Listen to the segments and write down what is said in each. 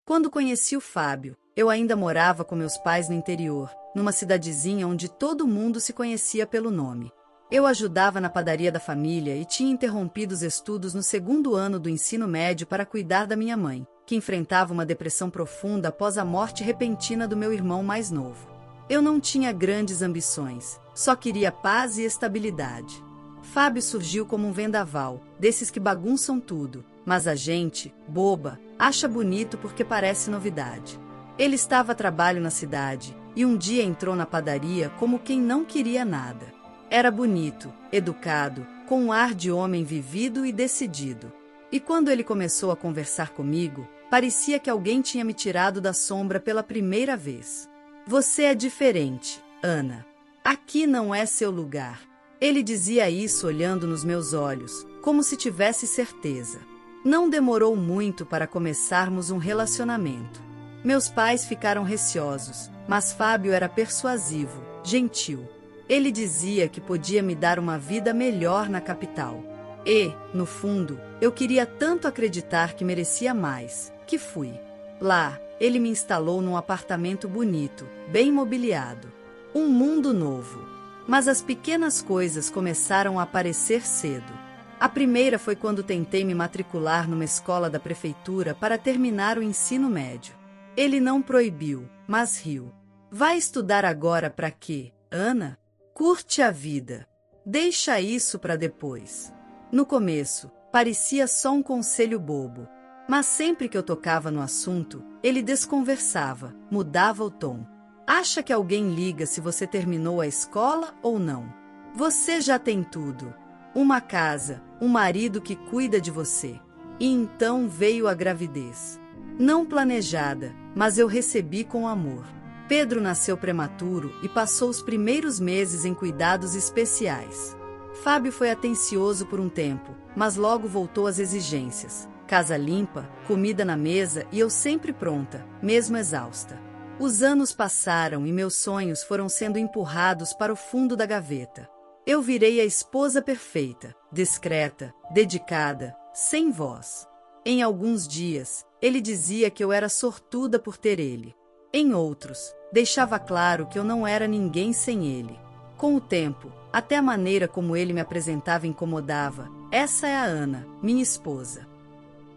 Quando conheci o Fábio, eu ainda morava com meus pais no interior, numa cidadezinha onde todo mundo se conhecia pelo nome. Eu ajudava na padaria da família e tinha interrompido os estudos no segundo ano do ensino médio para cuidar da minha mãe, que enfrentava uma depressão profunda após a morte repentina do meu irmão mais novo. Eu não tinha grandes ambições, só queria paz e estabilidade. Fábio surgiu como um vendaval, desses que bagunçam tudo, mas a gente, boba, acha bonito porque parece novidade. Ele estava a trabalho na cidade, e um dia entrou na padaria como quem não queria nada. Era bonito, educado, com um ar de homem vivido e decidido. E quando ele começou a conversar comigo, parecia que alguém tinha me tirado da sombra pela primeira vez. Você é diferente, Ana. Aqui não é seu lugar. Ele dizia isso olhando nos meus olhos, como se tivesse certeza. Não demorou muito para começarmos um relacionamento. Meus pais ficaram receosos, mas Fábio era persuasivo, gentil. Ele dizia que podia me dar uma vida melhor na capital. E, no fundo, eu queria tanto acreditar que merecia mais, que fui. Lá, ele me instalou num apartamento bonito, bem mobiliado. Um mundo novo. Mas as pequenas coisas começaram a aparecer cedo. A primeira foi quando tentei me matricular numa escola da prefeitura para terminar o ensino médio. Ele não proibiu, mas riu. Vai estudar agora para quê, Ana? Curte a vida. Deixa isso para depois. No começo, parecia só um conselho bobo. Mas sempre que eu tocava no assunto, ele desconversava, mudava o tom. Acha que alguém liga se você terminou a escola ou não? Você já tem tudo. Uma casa, um marido que cuida de você. E então veio a gravidez. Não planejada, mas eu recebi com amor. Pedro nasceu prematuro e passou os primeiros meses em cuidados especiais. Fábio foi atencioso por um tempo, mas logo voltou às exigências. Casa limpa, comida na mesa e eu sempre pronta, mesmo exausta. Os anos passaram e meus sonhos foram sendo empurrados para o fundo da gaveta. Eu virei a esposa perfeita, discreta, dedicada, sem voz. Em alguns dias, ele dizia que eu era sortuda por ter ele. Em outros, deixava claro que eu não era ninguém sem ele. Com o tempo, até a maneira como ele me apresentava incomodava. Essa é a Ana, minha esposa.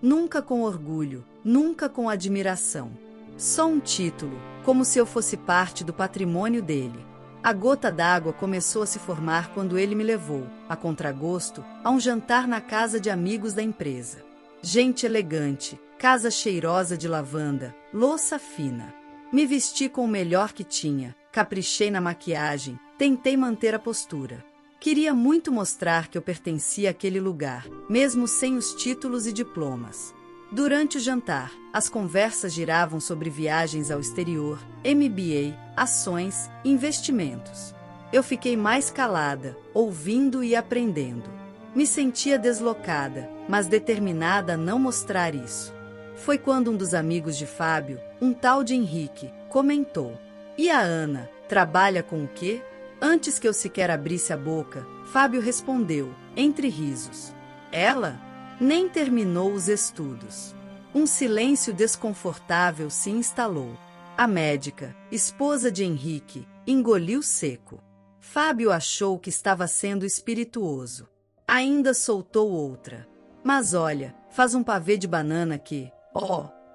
Nunca com orgulho, nunca com admiração. Só um título, como se eu fosse parte do patrimônio dele. A gota d'água começou a se formar quando ele me levou, a contragosto, a um jantar na casa de amigos da empresa. Gente elegante, casa cheirosa de lavanda, louça fina. Me vesti com o melhor que tinha, caprichei na maquiagem, tentei manter a postura. Queria muito mostrar que eu pertencia àquele lugar, mesmo sem os títulos e diplomas. Durante o jantar, as conversas giravam sobre viagens ao exterior, MBA, ações, investimentos. Eu fiquei mais calada, ouvindo e aprendendo. Me sentia deslocada, mas determinada a não mostrar isso. Foi quando um dos amigos de Fábio, um tal de Henrique, comentou: "E a Ana, trabalha com o quê?" Antes que eu sequer abrisse a boca, Fábio respondeu, entre risos: "Ela nem terminou os estudos." Um silêncio desconfortável se instalou. A médica, esposa de Henrique, engoliu seco. Fábio achou que estava sendo espirituoso. Ainda soltou outra: "Mas olha, faz um pavê de banana que,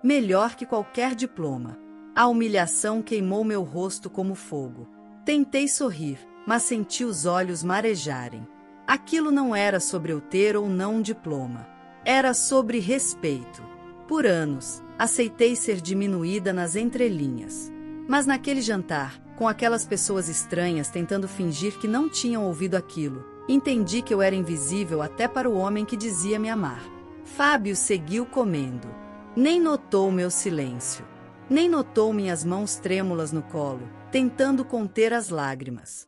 melhor que qualquer diploma." A humilhação queimou meu rosto como fogo. Tentei sorrir, mas senti os olhos marejarem. Aquilo não era sobre eu ter ou não um diploma. Era sobre respeito. Por anos, aceitei ser diminuída nas entrelinhas. Mas naquele jantar, com aquelas pessoas estranhas tentando fingir que não tinham ouvido aquilo, entendi que eu era invisível até para o homem que dizia me amar. Fábio seguiu comendo. Nem notou meu silêncio. Nem notou minhas mãos trêmulas no colo, tentando conter as lágrimas.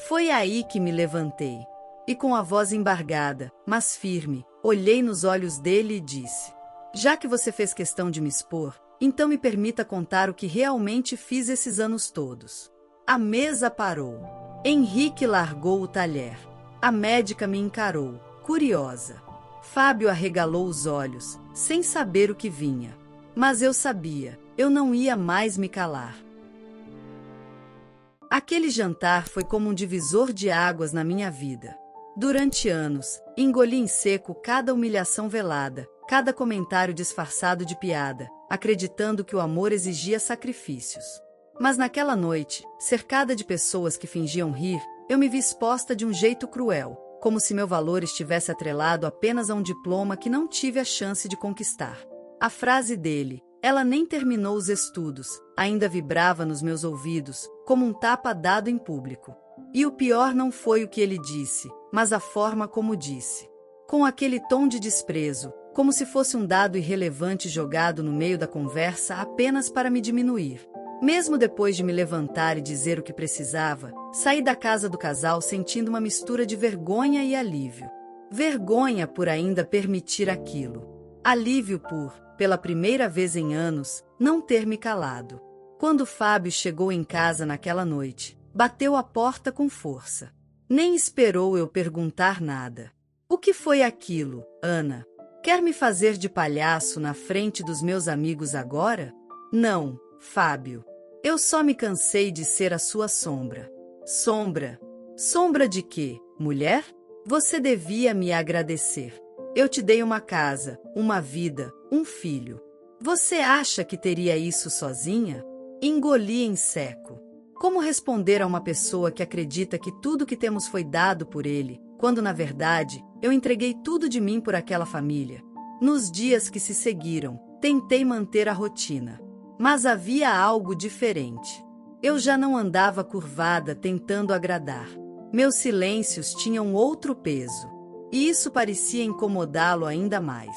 Foi aí que me levantei. E com a voz embargada, mas firme, olhei nos olhos dele e disse: "Já que você fez questão de me expor, então me permita contar o que realmente fiz esses anos todos." A mesa parou. Henrique largou o talher. A médica me encarou, curiosa. Fábio arregalou os olhos, sem saber o que vinha. Mas eu sabia, eu não ia mais me calar. Aquele jantar foi como um divisor de águas na minha vida. Durante anos, engoli em seco cada humilhação velada, cada comentário disfarçado de piada, acreditando que o amor exigia sacrifícios. Mas naquela noite, cercada de pessoas que fingiam rir, eu me vi exposta de um jeito cruel, como se meu valor estivesse atrelado apenas a um diploma que não tive a chance de conquistar. A frase dele, ela nem terminou os estudos, ainda vibrava nos meus ouvidos, como um tapa dado em público. E o pior não foi o que ele disse, mas a forma como disse. Com aquele tom de desprezo, como se fosse um dado irrelevante jogado no meio da conversa apenas para me diminuir. Mesmo depois de me levantar e dizer o que precisava, saí da casa do casal sentindo uma mistura de vergonha e alívio. Vergonha por ainda permitir aquilo. Alívio por, pela primeira vez em anos, não ter me calado. Quando Fábio chegou em casa naquela noite, bateu a porta com força. Nem esperou eu perguntar nada. O que foi aquilo, Ana? Quer me fazer de palhaço na frente dos meus amigos agora? Não, Fábio. Eu só me cansei de ser a sua sombra. Sombra? Sombra de quê, mulher? Você devia me agradecer. Eu te dei uma casa, uma vida, um filho. Você acha que teria isso sozinha? Engoli em seco. Como responder a uma pessoa que acredita que tudo que temos foi dado por ele, quando na verdade eu entreguei tudo de mim por aquela família? Nos dias que se seguiram, tentei manter a rotina. Mas havia algo diferente. Eu já não andava curvada tentando agradar. Meus silêncios tinham outro peso. E isso parecia incomodá-lo ainda mais.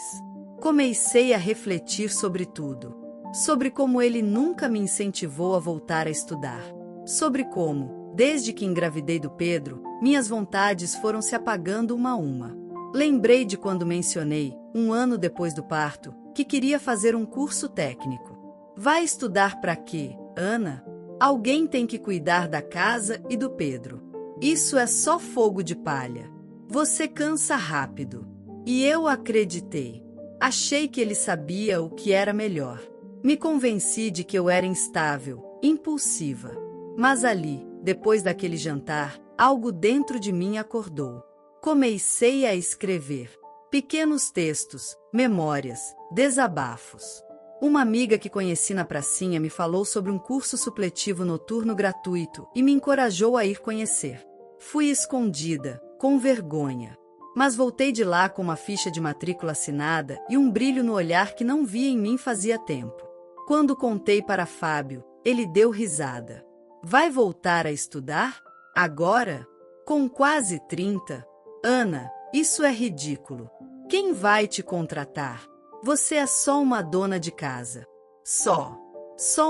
Comecei a refletir sobre tudo. Sobre como ele nunca me incentivou a voltar a estudar. Sobre como, desde que engravidei do Pedro, minhas vontades foram se apagando uma a uma. Lembrei de quando mencionei, um ano depois do parto, que queria fazer um curso técnico. Vai estudar para quê, Ana? Alguém tem que cuidar da casa e do Pedro. Isso é só fogo de palha. Você cansa rápido. E eu acreditei. Achei que ele sabia o que era melhor. Me convenci de que eu era instável, impulsiva. Mas ali, depois daquele jantar, algo dentro de mim acordou. Comecei a escrever. Pequenos textos, memórias, desabafos. Uma amiga que conheci na pracinha me falou sobre um curso supletivo noturno gratuito e me encorajou a ir conhecer. Fui escondida, com vergonha. Mas voltei de lá com uma ficha de matrícula assinada e um brilho no olhar que não via em mim fazia tempo. Quando contei para Fábio, ele deu risada. Vai voltar a estudar? Agora? Com quase 30? Ana, isso é ridículo. Quem vai te contratar? Você é só uma dona de casa. Só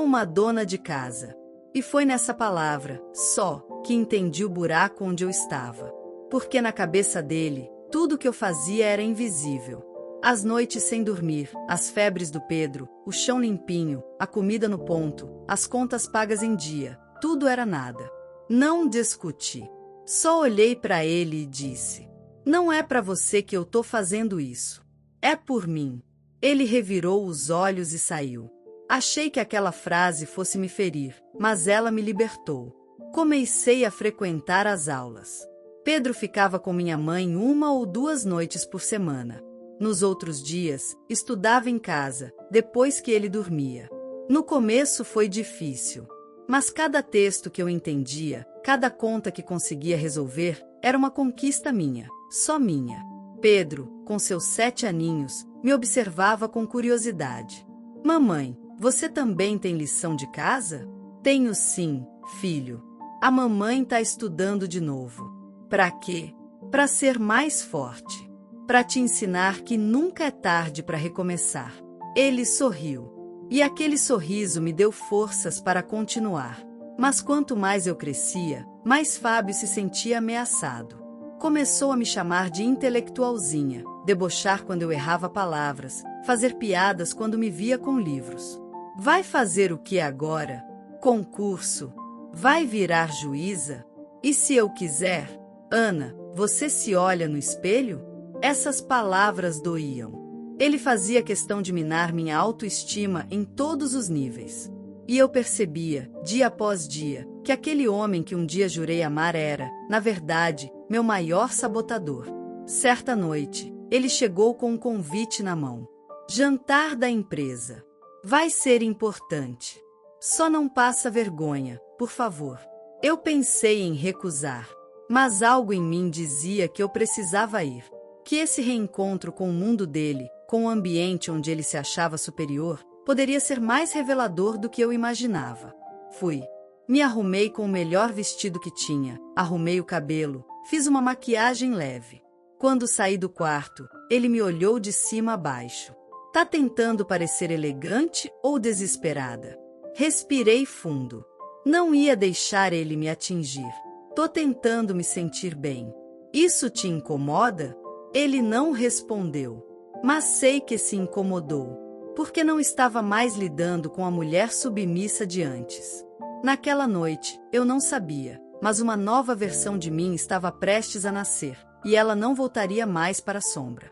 uma dona de casa. E foi nessa palavra, só, que entendi o buraco onde eu estava. Porque na cabeça dele, tudo que eu fazia era invisível. As noites sem dormir, as febres do Pedro, o chão limpinho, a comida no ponto, as contas pagas em dia, tudo era nada. Não discuti. Só olhei para ele e disse: não é para você que eu tô fazendo isso. É por mim. Ele revirou os olhos e saiu. Achei que aquela frase fosse me ferir, mas ela me libertou. Comecei a frequentar as aulas. Pedro ficava com minha mãe 1 ou 2 noites por semana. Nos outros dias, estudava em casa, depois que ele dormia. No começo foi difícil. Mas cada texto que eu entendia, cada conta que conseguia resolver, era uma conquista minha, só minha. Pedro, com seus 7 aninhos, me observava com curiosidade. Mamãe, você também tem lição de casa? Tenho sim, filho. A mamãe tá estudando de novo. Pra quê? Pra ser mais forte. Pra te ensinar que nunca é tarde para recomeçar. Ele sorriu. E aquele sorriso me deu forças para continuar. Mas quanto mais eu crescia, mais Fábio se sentia ameaçado. Começou a me chamar de intelectualzinha, debochar quando eu errava palavras, fazer piadas quando me via com livros. Vai fazer o que agora? Concurso? Vai virar juíza? E se eu quiser? Ana, você se olha no espelho? Essas palavras doíam. Ele fazia questão de minar minha autoestima em todos os níveis. E eu percebia, dia após dia, que aquele homem que um dia jurei amar era, na verdade, meu maior sabotador. Certa noite, ele chegou com um convite na mão. Jantar da empresa. Vai ser importante. Só não passa vergonha, por favor. Eu pensei em recusar, mas algo em mim dizia que eu precisava ir. Que esse reencontro com o mundo dele, com o ambiente onde ele se achava superior, poderia ser mais revelador do que eu imaginava. Fui. Me arrumei com o melhor vestido que tinha, arrumei o cabelo, fiz uma maquiagem leve. Quando saí do quarto, ele me olhou de cima a baixo. Tá tentando parecer elegante ou desesperada? Respirei fundo. Não ia deixar ele me atingir. Tô tentando me sentir bem. Isso te incomoda? Ele não respondeu. Mas sei que se incomodou, porque não estava mais lidando com a mulher submissa de antes. Naquela noite, eu não sabia, mas uma nova versão de mim estava prestes a nascer, e ela não voltaria mais para a sombra.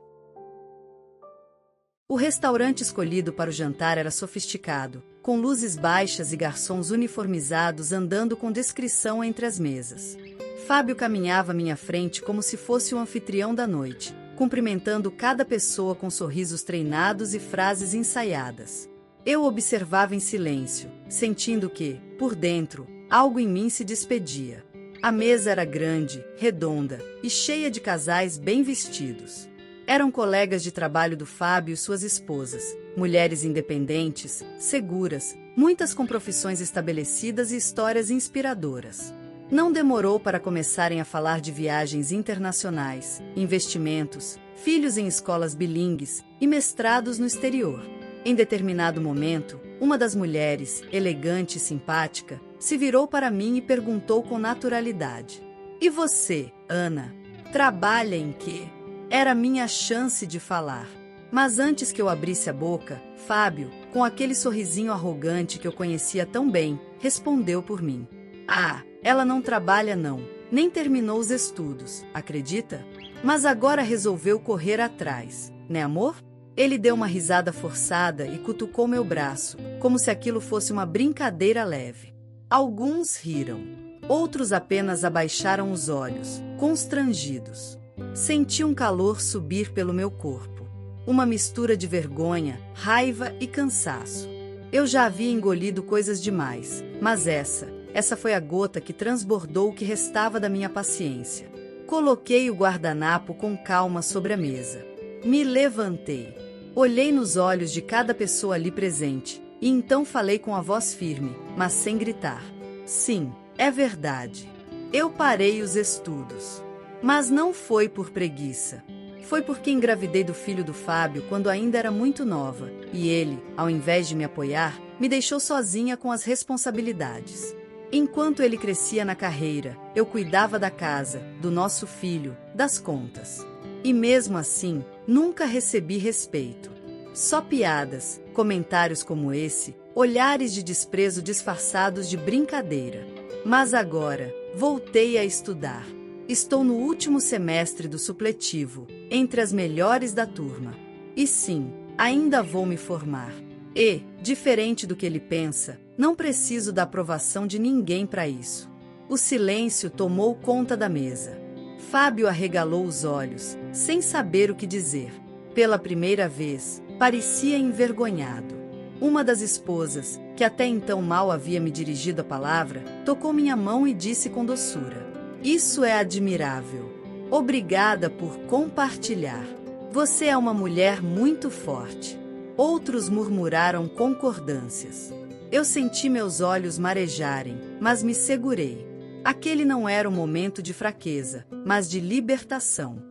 O restaurante escolhido para o jantar era sofisticado, com luzes baixas e garçons uniformizados andando com discrição entre as mesas. Fábio caminhava à minha frente como se fosse o anfitrião da noite, cumprimentando cada pessoa com sorrisos treinados e frases ensaiadas. Eu observava em silêncio, sentindo que, por dentro, algo em mim se despedia. A mesa era grande, redonda e cheia de casais bem vestidos. Eram colegas de trabalho do Fábio e suas esposas, mulheres independentes, seguras, muitas com profissões estabelecidas e histórias inspiradoras. Não demorou para começarem a falar de viagens internacionais, investimentos, filhos em escolas bilíngues e mestrados no exterior. Em determinado momento, uma das mulheres, elegante e simpática, se virou para mim e perguntou com naturalidade: "E você, Ana, trabalha em quê?" Era minha chance de falar. Mas antes que eu abrisse a boca, Fábio, com aquele sorrisinho arrogante que eu conhecia tão bem, respondeu por mim. "Ah, ela não trabalha não, nem terminou os estudos, acredita? Mas agora resolveu correr atrás, né amor?" Ele deu uma risada forçada e cutucou meu braço, como se aquilo fosse uma brincadeira leve. Alguns riram. Outros apenas abaixaram os olhos, constrangidos. Senti um calor subir pelo meu corpo. Uma mistura de vergonha, raiva e cansaço. Eu já havia engolido coisas demais, mas essa foi a gota que transbordou o que restava da minha paciência. Coloquei o guardanapo com calma sobre a mesa. Me levantei. Olhei nos olhos de cada pessoa ali presente, e então falei com a voz firme, mas sem gritar. Sim, é verdade. Eu parei os estudos. Mas não foi por preguiça. Foi porque engravidei do filho do Fábio quando ainda era muito nova, e ele, ao invés de me apoiar, me deixou sozinha com as responsabilidades. Enquanto ele crescia na carreira, eu cuidava da casa, do nosso filho, das contas. E mesmo assim, nunca recebi respeito. Só piadas, comentários como esse, olhares de desprezo disfarçados de brincadeira. Mas agora, voltei a estudar. Estou no último semestre do supletivo, entre as melhores da turma. E sim, ainda vou me formar. E, diferente do que ele pensa, não preciso da aprovação de ninguém para isso. O silêncio tomou conta da mesa. Fábio arregalou os olhos, sem saber o que dizer. Pela primeira vez, parecia envergonhado. Uma das esposas, que até então mal havia me dirigido a palavra, tocou minha mão e disse com doçura: "Isso é admirável. Obrigada por compartilhar. Você é uma mulher muito forte." Outros murmuraram concordâncias. Eu senti meus olhos marejarem, mas me segurei. Aquele não era um momento de fraqueza, mas de libertação.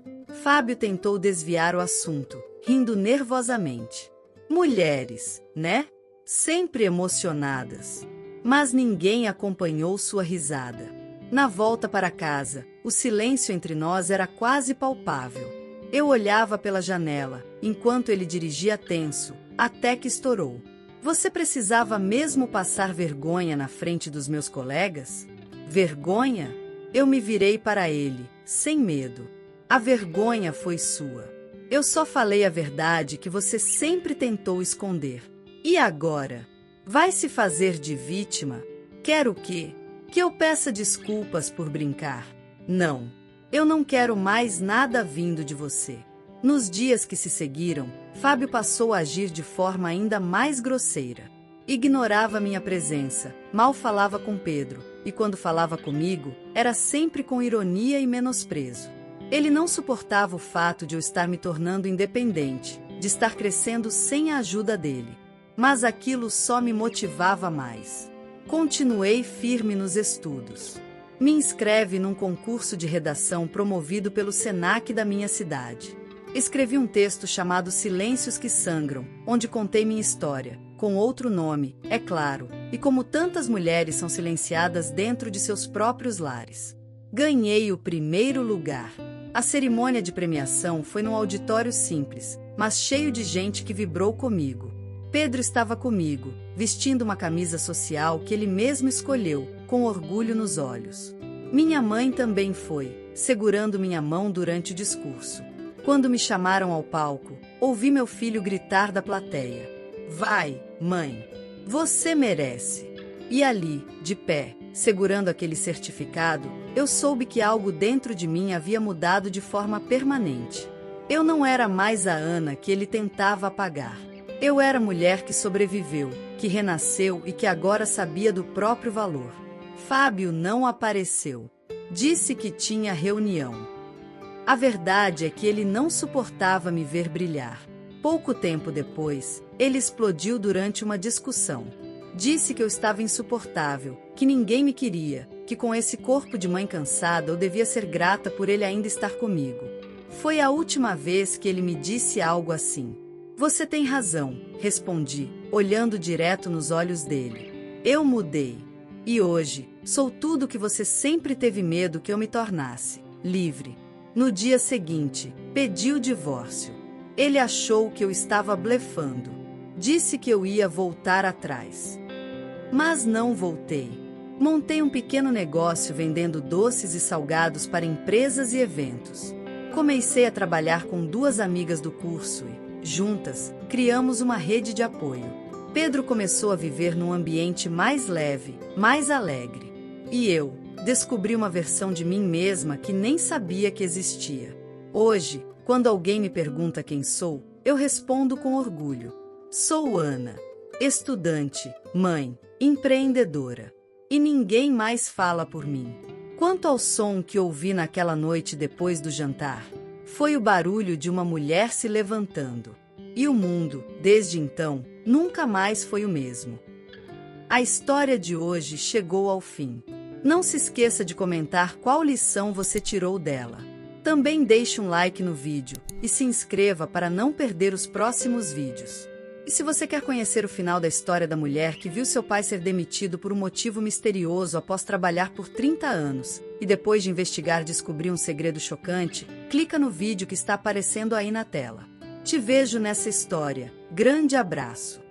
Fábio tentou desviar o assunto, rindo nervosamente. Mulheres, né? Sempre emocionadas. Mas ninguém acompanhou sua risada. Na volta para casa, o silêncio entre nós era quase palpável. Eu olhava pela janela, enquanto ele dirigia tenso, até que estourou. "Você precisava mesmo passar vergonha na frente dos meus colegas?" Vergonha? Eu me virei para ele, sem medo. A vergonha foi sua. Eu só falei a verdade que você sempre tentou esconder. E agora? Vai se fazer de vítima? Quer o quê? Que eu peça desculpas por brincar? Não. Eu não quero mais nada vindo de você. Nos dias que se seguiram, Fábio passou a agir de forma ainda mais grosseira. Ignorava minha presença, mal falava com Pedro, e quando falava comigo, era sempre com ironia e menosprezo. Ele não suportava o fato de eu estar me tornando independente, de estar crescendo sem a ajuda dele. Mas aquilo só me motivava mais. Continuei firme nos estudos. Me inscreve num concurso de redação promovido pelo Senac da minha cidade. Escrevi um texto chamado Silêncios que Sangram, onde contei minha história, com outro nome, é claro, e como tantas mulheres são silenciadas dentro de seus próprios lares. Ganhei o primeiro lugar. A cerimônia de premiação foi num auditório simples, mas cheio de gente que vibrou comigo. Pedro estava comigo, vestindo uma camisa social que ele mesmo escolheu, com orgulho nos olhos. Minha mãe também foi, segurando minha mão durante o discurso. Quando me chamaram ao palco, ouvi meu filho gritar da plateia: "Vai, mãe! Você merece!" E ali, de pé, segurando aquele certificado, eu soube que algo dentro de mim havia mudado de forma permanente. Eu não era mais a Ana que ele tentava apagar. Eu era a mulher que sobreviveu, que renasceu e que agora sabia do próprio valor. Fábio não apareceu. Disse que tinha reunião. A verdade é que ele não suportava me ver brilhar. Pouco tempo depois, ele explodiu durante uma discussão. Disse que eu estava insuportável, que ninguém me queria, que com esse corpo de mãe cansada eu devia ser grata por ele ainda estar comigo. Foi a última vez que ele me disse algo assim. Você tem razão, respondi, olhando direto nos olhos dele. Eu mudei. E hoje, sou tudo o que você sempre teve medo que eu me tornasse, livre. No dia seguinte, pedi o divórcio. Ele achou que eu estava blefando. Disse que eu ia voltar atrás. Mas não voltei. Montei um pequeno negócio vendendo doces e salgados para empresas e eventos. Comecei a trabalhar com 2 amigas do curso e, juntas, criamos uma rede de apoio. Pedro começou a viver num ambiente mais leve, mais alegre. E eu descobri uma versão de mim mesma que nem sabia que existia. Hoje, quando alguém me pergunta quem sou, eu respondo com orgulho. Sou Ana, estudante, mãe, empreendedora. E ninguém mais fala por mim. Quanto ao som que ouvi naquela noite depois do jantar, foi o barulho de uma mulher se levantando. E o mundo, desde então, nunca mais foi o mesmo. A história de hoje chegou ao fim. Não se esqueça de comentar qual lição você tirou dela. Também deixe um like no vídeo e se inscreva para não perder os próximos vídeos. E se você quer conhecer o final da história da mulher que viu seu pai ser demitido por um motivo misterioso após trabalhar por 30 anos, e depois de investigar descobrir um segredo chocante, clica no vídeo que está aparecendo aí na tela. Te vejo nessa história. Grande abraço!